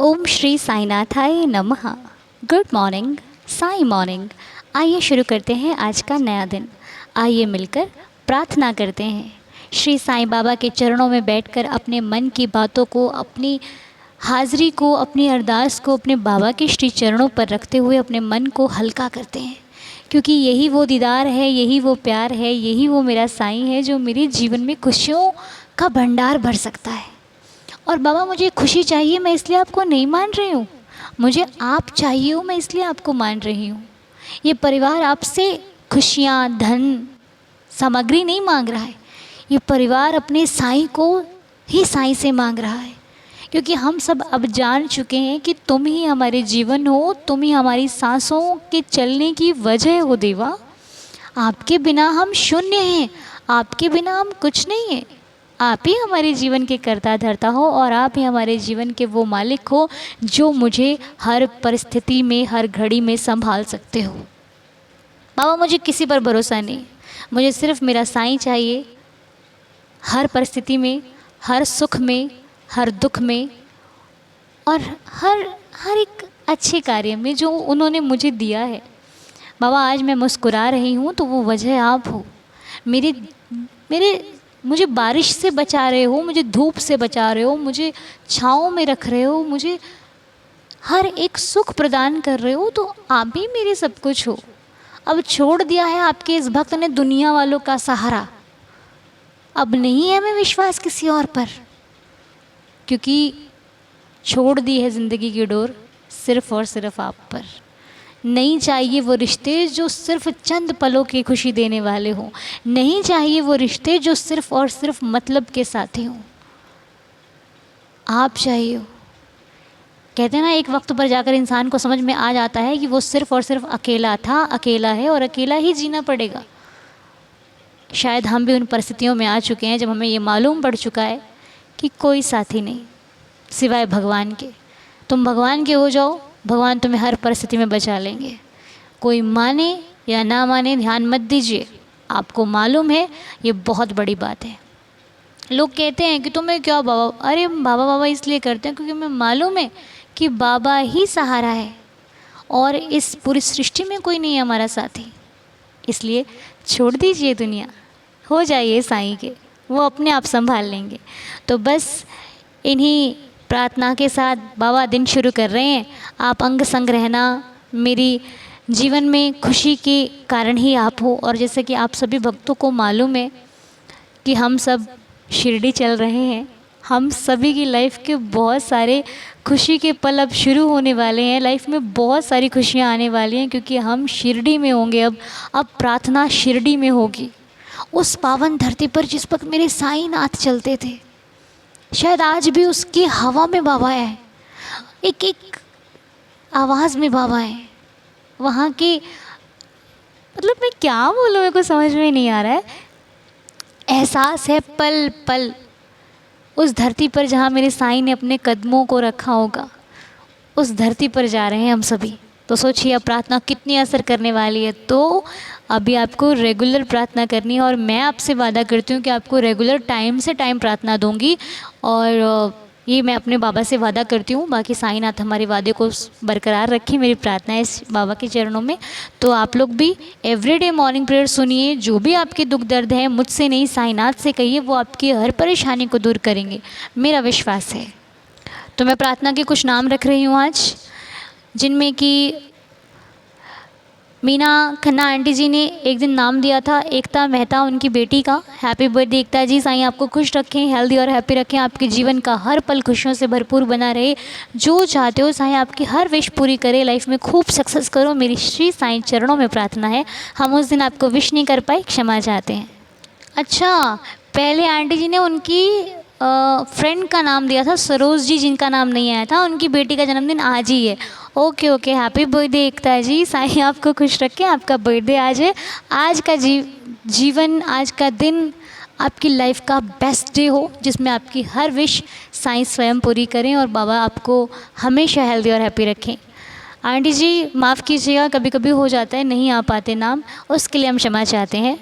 ओम श्री साईनाथाय नमः। Good morning, Sai morning. आइए शुरू करते हैं आज का नया दिन। आइए मिलकर प्रार्थना करते हैं। श्री साईं बाबा के चरणों में बैठकर अपने मन की बातों को, अपनी हाज़िरी को, अपनी अरदास को अपने बाबा के श्री चरणों पर रखते हुए अपने मन को हल्का करते हैं, क्योंकि यही वो दीदार है, यही वो प्यार है, यही वो मेरा साईं है जो मेरे जीवन में खुशियों का भंडार भर सकता है। और बाबा मुझे खुशी चाहिए, मैं इसलिए आपको नहीं मान रही हूँ। मुझे आप चाहिए हो, मैं इसलिए आपको मान रही हूँ। ये परिवार आपसे खुशियाँ, धन, सामग्री नहीं मांग रहा है। ये परिवार अपने साईं को ही साईं से मांग रहा है, क्योंकि हम सब अब जान चुके हैं कि तुम ही हमारे जीवन हो, तुम ही हमारी सांसों के चलने की वजह हो देवा। आपके बिना हम शून्य हैं, आपके बिना हम कुछ नहीं हैं। आप ही हमारे जीवन के कर्ता धर्ता हो और आप ही हमारे जीवन के वो मालिक हो जो मुझे हर परिस्थिति में, हर घड़ी में संभाल सकते हो। बाबा मुझे किसी पर भरोसा नहीं, मुझे सिर्फ मेरा साईं चाहिए। हर परिस्थिति में, हर सुख में, हर दुख में और हर एक अच्छे कार्य में जो उन्होंने मुझे दिया है। बाबा आज मैं मुस्कुरा रही हूँ तो वो वजह आप हो। मुझे बारिश से बचा रहे हो, मुझे धूप से बचा रहे हो, मुझे छाँव में रख रहे हो, मुझे हर एक सुख प्रदान कर रहे हो, तो आप ही मेरे सब कुछ हो। अब छोड़ दिया है आपके इस भक्त ने दुनिया वालों का सहारा। अब नहीं है मैं विश्वास किसी और पर, क्योंकि छोड़ दी है ज़िंदगी की डोर सिर्फ़ और सिर्फ आप पर। नहीं चाहिए वो रिश्ते जो सिर्फ चंद पलों की खुशी देने वाले हों। नहीं चाहिए वो रिश्ते जो सिर्फ और सिर्फ मतलब के साथी हों। आप चाहिए हो। कहते हैं ना, एक वक्त पर जाकर इंसान को समझ में आ जाता है कि वो सिर्फ और सिर्फ अकेला था, अकेला है और अकेला ही जीना पड़ेगा। शायद हम भी उन परिस्थितियों में आ चुके हैं जब हमें ये मालूम पड़ चुका है कि कोई साथी नहीं सिवाय भगवान के। तुम भगवान के हो जाओ, भगवान तुम्हें हर परिस्थिति में बचा लेंगे। कोई माने या ना माने ध्यान मत दीजिए, आपको मालूम है ये बहुत बड़ी बात है। लोग कहते हैं कि तुम्हें क्या बाबा, अरे बाबा बाबा इसलिए करते हैं क्योंकि हमें मालूम है कि बाबा ही सहारा है और इस पूरी सृष्टि में कोई नहीं है हमारा साथी। इसलिए छोड़ दीजिए दुनिया, हो जाइए साईं के, वो अपने आप संभाल लेंगे। तो बस इन्हीं प्रार्थना के साथ बाबा दिन शुरू कर रहे हैं। आप अंग संग रहना, मेरी जीवन में खुशी के कारण ही आप हो। और जैसे कि आप सभी भक्तों को मालूम है कि हम सब शिरडी चल रहे हैं, हम सभी की लाइफ के बहुत सारे खुशी के पल अब शुरू होने वाले हैं। लाइफ में बहुत सारी खुशियाँ आने वाली हैं, क्योंकि हम शिरडी में होंगे। अब प्रार्थना शिरडी में होगी, उस पावन धरती पर जिस पर मेरे साईं नाथ चलते थे। शायद आज भी उसकी हवा में बाबा है, एक एक आवाज़ में बाबा है। वहाँ की मतलब मैं क्या बोलूँ, मेरे को समझ में नहीं आ रहा है। एहसास है पल पल उस धरती पर जहाँ मेरे साईं ने अपने कदमों को रखा होगा, उस धरती पर जा रहे हैं हम सभी। तो सोचिए अब प्रार्थना कितनी असर करने वाली है। तो अभी आपको रेगुलर प्रार्थना करनी है और मैं आपसे वादा करती हूँ कि आपको रेगुलर टाइम से टाइम प्रार्थना दूंगी। और ये मैं अपने बाबा से वादा करती हूँ। बाकी साईनाथ हमारे वादे को बरकरार रखें। मेरी प्रार्थना है इस बाबा के चरणों में। तो आप लोग भी एवरीडे मॉर्निंग प्रेयर सुनिए। जो भी आपके दुख दर्द है मुझसे नहीं, साईनाथ से कहिए, वो आपकी हर परेशानी को दूर करेंगे, मेरा विश्वास है। तो मैं प्रार्थना के कुछ नाम रख रही हूँ आज, जिनमें कि मीना खन्ना आंटी जी ने एक दिन नाम दिया था एकता मेहता, उनकी बेटी का। हैप्पी बर्थडे एकता जी। साईं आपको खुश रखें, हेल्दी और हैप्पी रखें, आपके जीवन का हर पल खुशियों से भरपूर बना रहे। जो चाहते हो साईं आपकी हर विश पूरी करे, लाइफ में खूब सक्सेस करो, मेरी श्री साईं चरणों में प्रार्थना है। हम उस दिन आपको विश नहीं कर पाए, क्षमा चाहते हैं। अच्छा, पहले आंटी जी ने उनकी फ्रेंड का नाम दिया था सरोज जी, जिनका नाम नहीं आया था। उनकी बेटी का जन्मदिन आज ही है। ओके ओके, हैप्पी बर्थडे एकता जी। साईं आपको खुश रखें, आपका बर्थडे आज है। आज का जीवन, आज का दिन आपकी लाइफ का बेस्ट डे हो, जिसमें आपकी हर विश साईं स्वयं पूरी करें और बाबा आपको हमेशा हेल्दी और हैप्पी रखें। आंटी जी माफ़ कीजिएगा, कभी कभी हो जाता है नहीं आ पाते नाम, उसके लिए हम क्षमा चाहते हैं।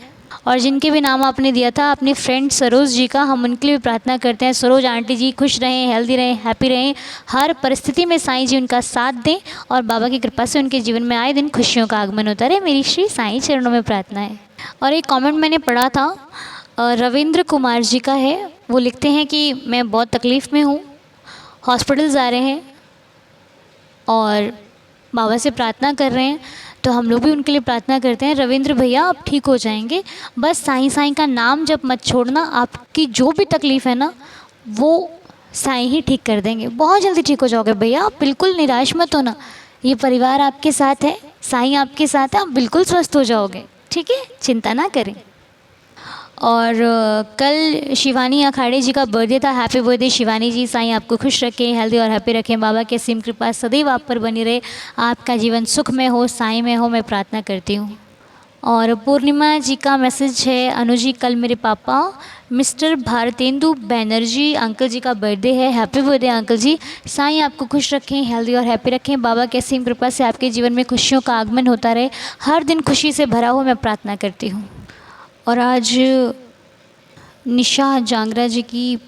और जिनके भी नाम आपने दिया था अपनी फ्रेंड सरोज जी का, हम उनके लिए भी प्रार्थना करते हैं। सरोज आंटी जी खुश रहें, हेल्दी रहें, हैप्पी रहें, हर परिस्थिति में साईं जी उनका साथ दें और बाबा की कृपा से उनके जीवन में आए दिन खुशियों का आगमन होता रहे, मेरी श्री साईं चरणों में प्रार्थना है। और एक कमेंट मैंने पढ़ा था, रविंद्र कुमार जी का है। वो लिखते हैं कि मैं बहुत तकलीफ़ में हूँ, हॉस्पिटल जा रहे हैं और बाबा से प्रार्थना कर रहे हैं, तो हम लोग भी उनके लिए प्रार्थना करते हैं। रविंद्र भैया आप ठीक हो जाएंगे, बस साईं साईं का नाम जब मत छोड़ना, आपकी जो भी तकलीफ़ है ना वो साईं ही ठीक कर देंगे, बहुत जल्दी ठीक हो जाओगे भैया, आप बिल्कुल निराश मत होना, ये परिवार आपके साथ है, साईं आपके साथ है, आप बिल्कुल स्वस्थ हो जाओगे, ठीक है, चिंता ना करें। और कल शिवानी अखाड़े जी का बर्थडे था, हैप्पी बर्थडे शिवानी जी, साईं आपको खुश रखें, हेल्दी और हैप्पी रखें, बाबा की असीम कृपा सदैव आप पर बनी रहे, आपका जीवन सुख में हो, साईं में हो, मैं प्रार्थना करती हूँ। और पूर्णिमा जी का मैसेज है, अनु जी कल मेरे पापा मिस्टर भारतेंदु बैनर्जी अंकल जी का बर्थडे है, हैप्पी बर्थडे अंकल जी, साईं आपको खुश रखें, हेल्दी और हैप्पी रखें, बाबा की असीम कृपा से आपके जीवन में खुशियों का आगमन होता रहे, हर दिन खुशी से भरा हो, मैं प्रार्थना करती हूँ। और आज निशा जांगरा जी की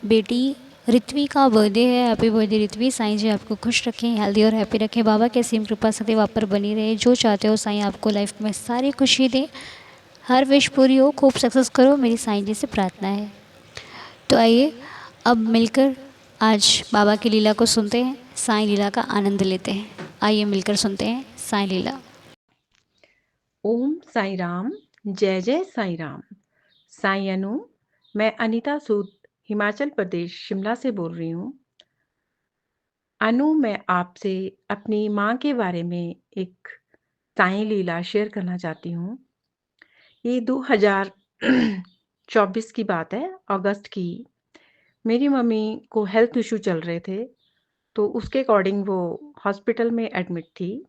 बेटी ऋत्वी का बर्थडे है, हैप्पी बर्थडे ऋत्वी, साईं जी आपको खुश रखें, हेल्दी और हैप्पी रखें, बाबा की असीम कृपा सदैव आप पर बनी रहे, जो चाहते हो साईं आपको लाइफ में सारी खुशी दे, हर विश पूरी हो, खूब सक्सेस करो, मेरी साईं जी से प्रार्थना है। तो आइए अब मिलकर आज बाबा की लीला को सुनते हैं, साईं लीला का आनंद लेते हैं। आइए मिलकर सुनते हैं साईं लीला। ओम साई राम, जय जय साई राम। साई अनु, मैं अनीता सूद हिमाचल प्रदेश शिमला से बोल रही हूँ। अनु, मैं आपसे अपनी माँ के बारे में एक साई लीला शेयर करना चाहती हूँ। ये 2024 की बात है, अगस्त की। मेरी मम्मी को हेल्थ इशू चल रहे थे, तो उसके अकॉर्डिंग वो हॉस्पिटल में एडमिट थी।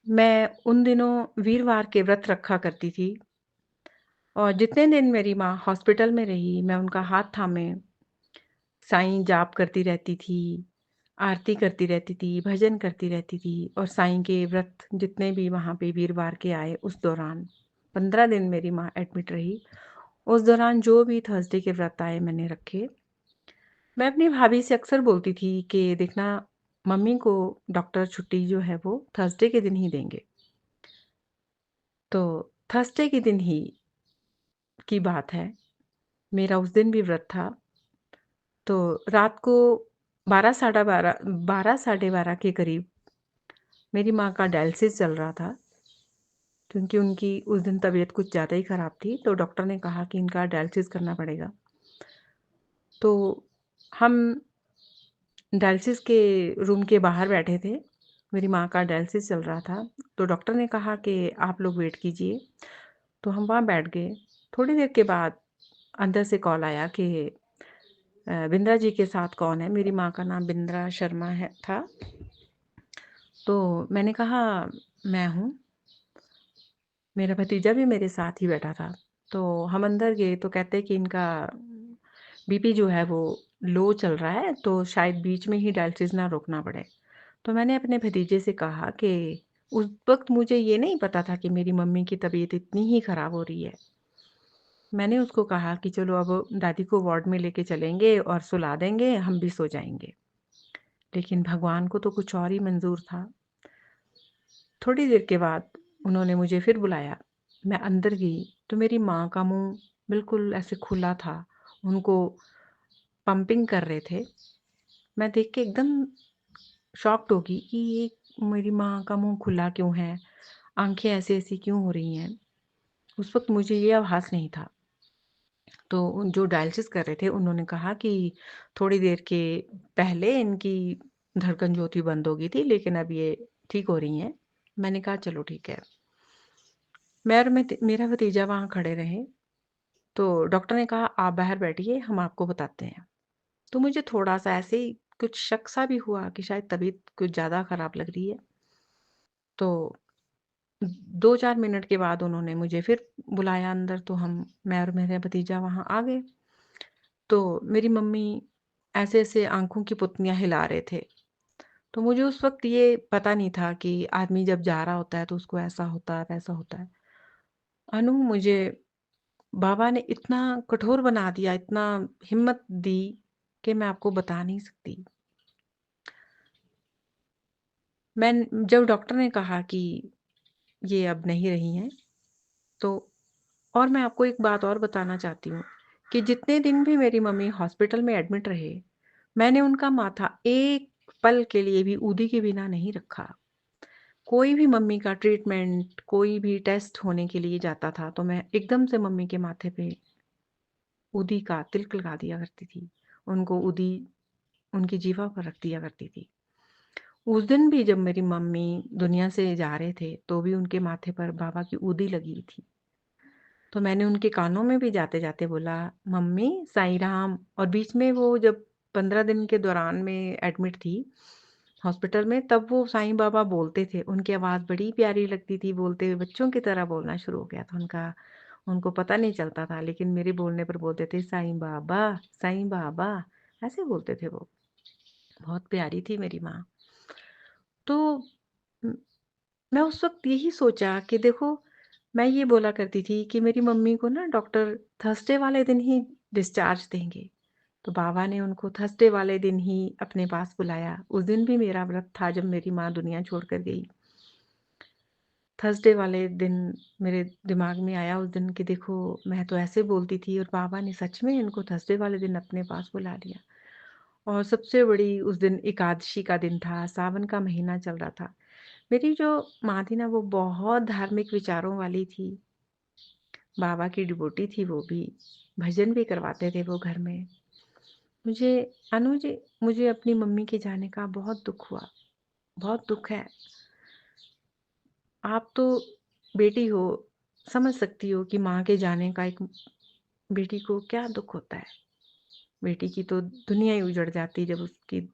मैं उन दिनों वीरवार के व्रत रखा करती थी और जितने दिन मेरी माँ हॉस्पिटल में रही, मैं उनका हाथ थामे साईं जाप करती रहती थी, आरती करती रहती थी, भजन करती रहती थी और साईं के व्रत जितने भी वहाँ पे वीरवार के आए, उस दौरान 15 दिन मेरी माँ एडमिट रही। उस दौरान जो भी थर्सडे के व्रत आए मैंने रखे। मैं अपनी भाभी से अक्सर बोलती थी कि देखना, मम्मी को डॉक्टर छुट्टी जो है वो थर्सडे के दिन ही देंगे। तो थर्सडे के दिन ही की बात है, मेरा उस दिन भी व्रत था। तो रात को 12 साढ़े 12 के करीब मेरी माँ का डायलिसिस चल रहा था, क्योंकि उनकी उस दिन तबीयत कुछ ज़्यादा ही ख़राब थी, तो डॉक्टर ने कहा कि इनका डायलिसिस करना पड़ेगा। तो हम डायलिसिस के रूम के बाहर बैठे थे, मेरी माँ का डायलिसिस चल रहा था, तो डॉक्टर ने कहा कि आप लोग वेट कीजिए। तो हम वहाँ बैठ गए। थोड़ी देर के बाद अंदर से कॉल आया कि बिंद्रा जी के साथ कौन है। मेरी माँ का नाम बिंद्रा शर्मा है था। तो मैंने कहा मैं हूँ। मेरा भतीजा भी मेरे साथ ही बैठा था। तो हम अंदर गए तो कहते कि इनका बीपी जो है वो लो चल रहा है, तो शायद बीच में ही डायलिसिस ना रोकना पड़े। तो मैंने अपने भतीजे से कहा कि उस वक्त मुझे ये नहीं पता था कि मेरी मम्मी की तबीयत इतनी ही ख़राब हो रही है। मैंने उसको कहा कि चलो अब दादी को वार्ड में लेके चलेंगे और सुला देंगे, हम भी सो जाएंगे। लेकिन भगवान को तो कुछ और ही मंजूर था। थोड़ी देर के बाद उन्होंने मुझे फिर बुलाया। मैं अंदर गई तो मेरी माँ का मुंह बिल्कुल ऐसे खुला था, उनको पंपिंग कर रहे थे। मैं देख के एकदम शॉक्ड हो गई कि ये मेरी माँ का मुंह खुला क्यों है, आंखें ऐसी ऐसी क्यों हो रही हैं। उस वक्त मुझे ये आभास नहीं था। तो जो डायलिसिस कर रहे थे उन्होंने कहा कि थोड़ी देर के पहले इनकी धड़कन जो थी बंद हो गई थी, लेकिन अब ये ठीक हो रही हैं। मैंने कहा चलो ठीक है। मेरा भतीजा वहाँ खड़े रहे। तो डॉक्टर ने कहा आप बाहर बैठिए, हम आपको बताते हैं। तो मुझे थोड़ा सा ऐसे ही कुछ शक सा भी हुआ कि शायद तबीयत कुछ ज़्यादा ख़राब लग रही है। तो 2-4 मिनट के बाद उन्होंने मुझे फिर बुलाया अंदर, तो मैं और मेरा भतीजा वहाँ आ गए। तो मेरी मम्मी ऐसे-ऐसे आँखों की पुतलियाँ हिला रहे थे। तो मुझे उस वक़्त ये पता नहीं था कि आदमी जब जा रहा होता है तो उसको ऐसा होता है, वैसा होता है। अनु, मुझे बाबा ने इतना कठोर बना दिया, इतना हिम्मत दी कि मैं आपको बता नहीं सकती। जब डॉक्टर ने कहा कि ये अब नहीं रही हैं, तो और मैं आपको एक बात और बताना चाहती हूँ कि जितने दिन भी मेरी मम्मी हॉस्पिटल में एडमिट रहे, मैंने उनका माथा एक पल के लिए भी ऊधी के बिना नहीं रखा। कोई भी मम्मी का ट्रीटमेंट, कोई भी टेस्ट होने के लिए जाता था, तो मैं एकदम से मम्मी के माथे पे ऊधी का तिलक लगा दिया करती थी। उनको ऊधी उनकी जीभा पर रख दिया करती थी। उस दिन भी जब मेरी मम्मी दुनिया से जा रहे थे, तो भी उनके माथे पर बाबा की ऊधी लगी थी। तो मैंने उनके कानों में भी जाते-जाते बोला, "मम्मी, साईं राम।" और बीच में वो जब 15 दिन के दौरान में एडमिट थी हॉस्पिटल में, तब वो साईं बाबा बोलते थे। उनकी आवाज़ बड़ी प्यारी लगती थी, बोलते हुए बच्चों की तरह बोलना शुरू हो गया था उनका। उनको पता नहीं चलता था, लेकिन मेरे बोलने पर बोलते थे, साईं बाबा, ऐसे बोलते थे वो। बहुत प्यारी थी मेरी माँ। तो उम, मैं उस वक़्त यही सोचा कि देखो, मैं ये बोला करती थी कि मेरी मम्मी को ना डॉक्टर थर्सडे वाले दिन ही डिस्चार्ज देंगे। तो बाबा ने उनको थर्सडे वाले दिन ही अपने पास बुलाया। उस दिन भी मेरा व्रत था जब मेरी माँ दुनिया छोड़कर गई। थर्सडे वाले दिन मेरे दिमाग में आया उस दिन कि देखो, मैं तो ऐसे बोलती थी और बाबा ने सच में इनको थर्सडे वाले दिन अपने पास बुला लिया। और सबसे बड़ी उस दिन एकादशी का दिन था, सावन का महीना चल रहा था। मेरी जो माँ थी ना, वो बहुत धार्मिक विचारों वाली थी। बाबा की डिवोटी थी वो भी। भजन भी करवाते थे वो घर में। मुझे अनुज मुझे अपनी मम्मी के जाने का बहुत दुःख हुआ, बहुत दुःख है। आप तो बेटी हो, समझ सकती हो कि माँ के जाने का एक बेटी को क्या दुःख होता है। बेटी की तो दुनिया ही उजड़ जाती है जब उसकी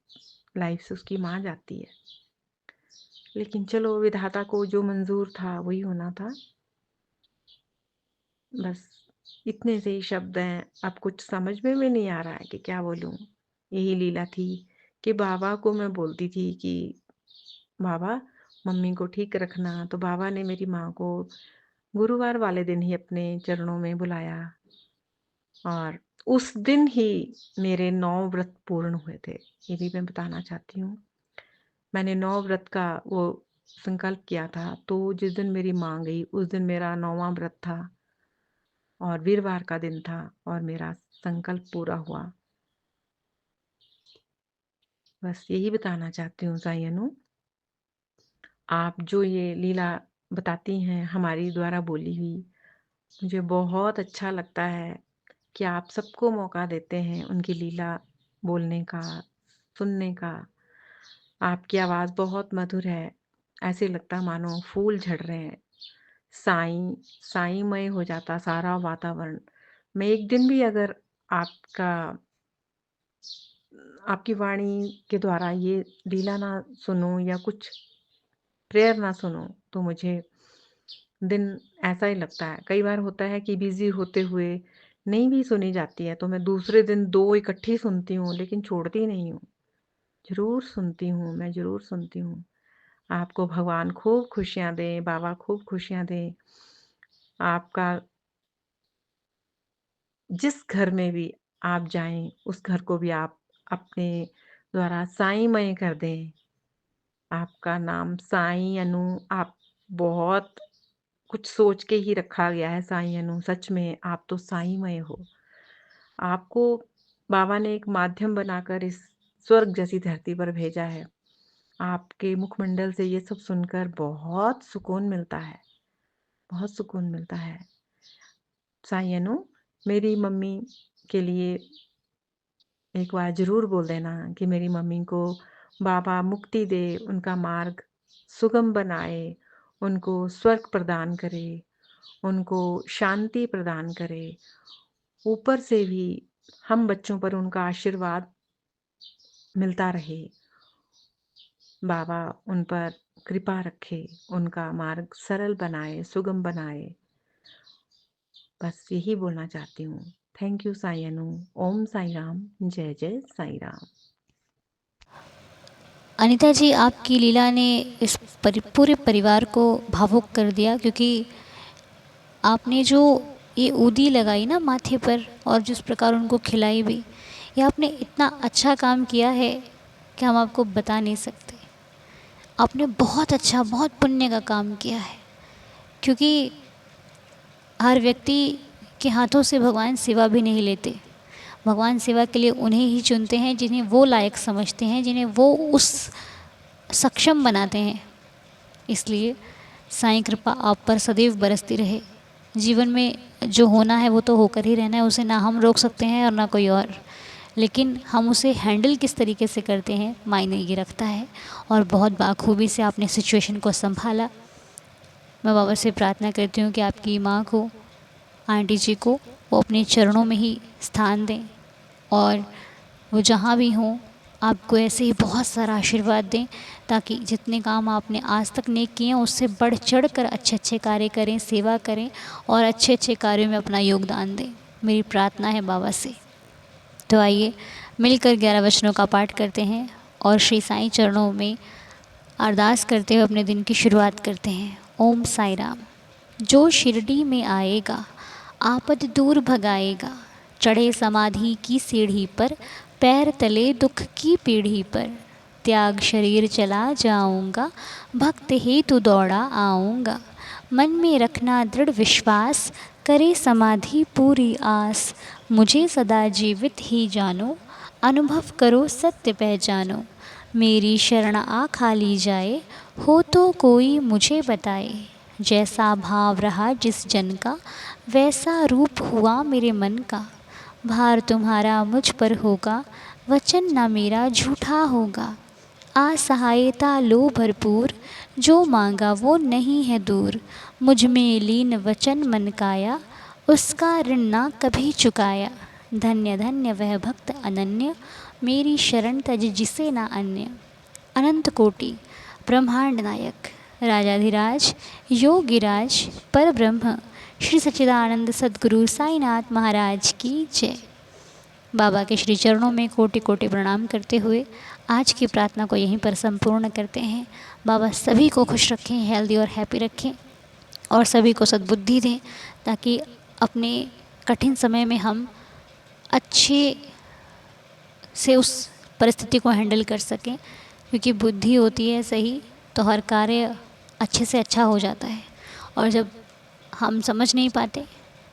लाइफ से उसकी माँ जाती है। लेकिन चलो, विधाता को जो मंज़ूर था वही होना था। बस इतने से ही शब्द हैं, अब कुछ समझ में भी नहीं आ रहा है कि क्या बोलूँ। यही लीला थी कि बाबा को मैं बोलती थी कि बाबा, मम्मी को ठीक रखना, तो बाबा ने मेरी माँ को गुरुवार वाले दिन ही अपने चरणों में बुलाया और उस दिन ही मेरे 9 व्रत पूर्ण हुए थे। ये भी मैं बताना चाहती हूँ। मैंने 9 व्रत का वो संकल्प किया था, तो जिस दिन मेरी माँ गई, उस दिन मेरा 9वां व्रत था और वीरवार का दिन था और मेरा संकल्प पूरा हुआ। बस यही बताना चाहती हूँ साईं अनु। आप जो ये लीला बताती हैं हमारी द्वारा बोली हुई, मुझे बहुत अच्छा लगता है कि आप सबको मौका देते हैं उनकी लीला बोलने का, सुनने का। आपकी आवाज़ बहुत मधुर है। ऐसे लगता मानो फूल झड़ रहे हैं। साईं साईंमय हो जाता सारा वातावरण। मैं एक दिन भी अगर आपका आपकी वाणी के द्वारा ये लीला ना सुनूँ या कुछ प्रेयर ना सुनूँ, तो मुझे दिन ऐसा ही लगता है। कई बार होता है कि बिज़ी होते हुए नहीं भी सुनी जाती है, तो मैं दूसरे दिन 2 इकट्ठी सुनती हूँ, लेकिन छोड़ती नहीं हूँ। ज़रूर सुनती हूँ, मैं ज़रूर सुनती हूँ। आपको भगवान खूब खुशियाँ दें, बाबा खूब खुशियाँ दें। आपका जिस घर में भी आप जाएँ, उस घर को भी आप अपने द्वारा साईंमय कर दें। आपका नाम साईं अनु, आप बहुत कुछ सोच के ही रखा गया है साईं अनु। सच में आप तो साईंमय हो। आपको बाबा ने एक माध्यम बनाकर इस स्वर्ग जैसी धरती पर भेजा है। आपके मुखमंडल से ये सब सुनकर बहुत सुकून मिलता है, बहुत सुकून मिलता है। साईं अनु, मेरी मम्मी के लिए एक बार ज़रूर बोल देना कि मेरी मम्मी को बाबा मुक्ति दे, उनका मार्ग सुगम बनाए, उनको स्वर्ग प्रदान करे, उनको शांति प्रदान करे। ऊपर से भी हम बच्चों पर उनका आशीर्वाद मिलता रहे। बाबा उन पर कृपा रखे, उनका मार्ग सरल बनाए, सुगम बनाए। बस यही बोलना चाहती हूँ। थैंक यू साईं अनु। ओम साईं राम, जय जय साईं राम। अनीता जी, आपकी लीला ने इस पूरे परिवार को भावुक कर दिया, क्योंकि आपने जो ये ऊदी लगाई ना माथे पर और जिस प्रकार उनको खिलाई भी, ये आपने इतना अच्छा काम किया है कि हम आपको बता नहीं सकते। आपने बहुत अच्छा, बहुत पुण्य का काम किया है, क्योंकि हर व्यक्ति के हाथों से भगवान सेवा भी नहीं लेते। भगवान सेवा के लिए उन्हें ही चुनते हैं जिन्हें वो लायक समझते हैं, जिन्हें वो उस सक्षम बनाते हैं। इसलिए साईं कृपा आप पर सदैव बरसती रहे। जीवन में जो होना है वो तो होकर ही रहना है, उसे ना हम रोक सकते हैं और ना कोई और, लेकिन हम उसे हैंडल किस तरीके से करते हैं मायने ये रखता है। और बहुत बाखूबी से आपने सिचुएशन को संभाला। मैं बाबा से प्रार्थना करती हूँ कि आपकी माँ को, आंटी जी को, वो अपने चरणों में ही स्थान दें और वो जहाँ भी हों आपको ऐसे ही बहुत सारा आशीर्वाद दें, ताकि जितने काम आपने आज तक नेक किए हैं उससे बढ़ चढ़ कर अच्छे अच्छे कार्य करें, सेवा करें और अच्छे अच्छे कार्यों में अपना योगदान दें। मेरी प्रार्थना है बाबा से। तो आइए मिलकर 11 वचनों का पाठ करते हैं और श्री साईं चरणों में अरदास करते हुए अपने दिन की शुरुआत करते हैं। ओम साई राम। जो शिरडी में आएगा आपद दूर भगाएगा, चढ़े समाधि की सीढ़ी पर, पैर तले दुख की पीढ़ी पर, त्याग शरीर चला जाऊंगा, भक्त हेतु दौड़ा आऊँगा, मन में रखना दृढ़ विश्वास, करे समाधि पूरी आस, मुझे सदा जीवित ही जानो, अनुभव करो सत्य पहचानो, मेरी शरण आ खाली जाए, हो तो कोई मुझे बताए, जैसा भाव रहा जिस जन का, वैसा रूप हुआ मेरे मन का, भार तुम्हारा मुझ पर होगा, वचन ना मेरा झूठा होगा, असहायता लो भरपूर, जो मांगा वो नहीं है दूर, मुझ में लीन वचन मन काया, उसका ऋण ना कभी चुकाया, धन्य धन्य वह भक्त अनन्य, मेरी शरण तज जिसे ना अन्य, अनंत कोटि ब्रह्मांड नायक राजाधिराज योगिराज पर ब्रह्म श्री सच्चिदानंद सद्गुरु साईनाथ महाराज की जय। बाबा के श्री चरणों में कोटि कोटि प्रणाम करते हुए आज की प्रार्थना को यहीं पर संपूर्ण करते हैं। बाबा सभी को खुश रखें, हेल्दी और हैप्पी रखें और सभी को सद्बुद्धि दें, ताकि अपने कठिन समय में हम अच्छे से उस परिस्थिति को हैंडल कर सकें, क्योंकि बुद्धि होती है सही तो हर कार्य अच्छे से अच्छा हो जाता है, और जब हम समझ नहीं पाते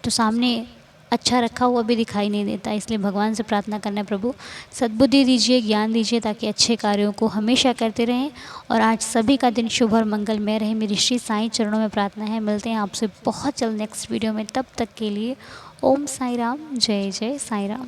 तो सामने अच्छा रखा हुआ भी दिखाई नहीं देता। इसलिए भगवान से प्रार्थना करना, प्रभु सद्बुद्धि दीजिए, ज्ञान दीजिए, ताकि अच्छे कार्यों को हमेशा करते रहें और आज सभी का दिन शुभ और मंगलमय रहे। मेरी श्री साईं चरणों में प्रार्थना है। मिलते हैं आपसे बहुत जल्द नेक्स्ट वीडियो में, तब तक के लिए ओम साई राम, जय जय साई राम।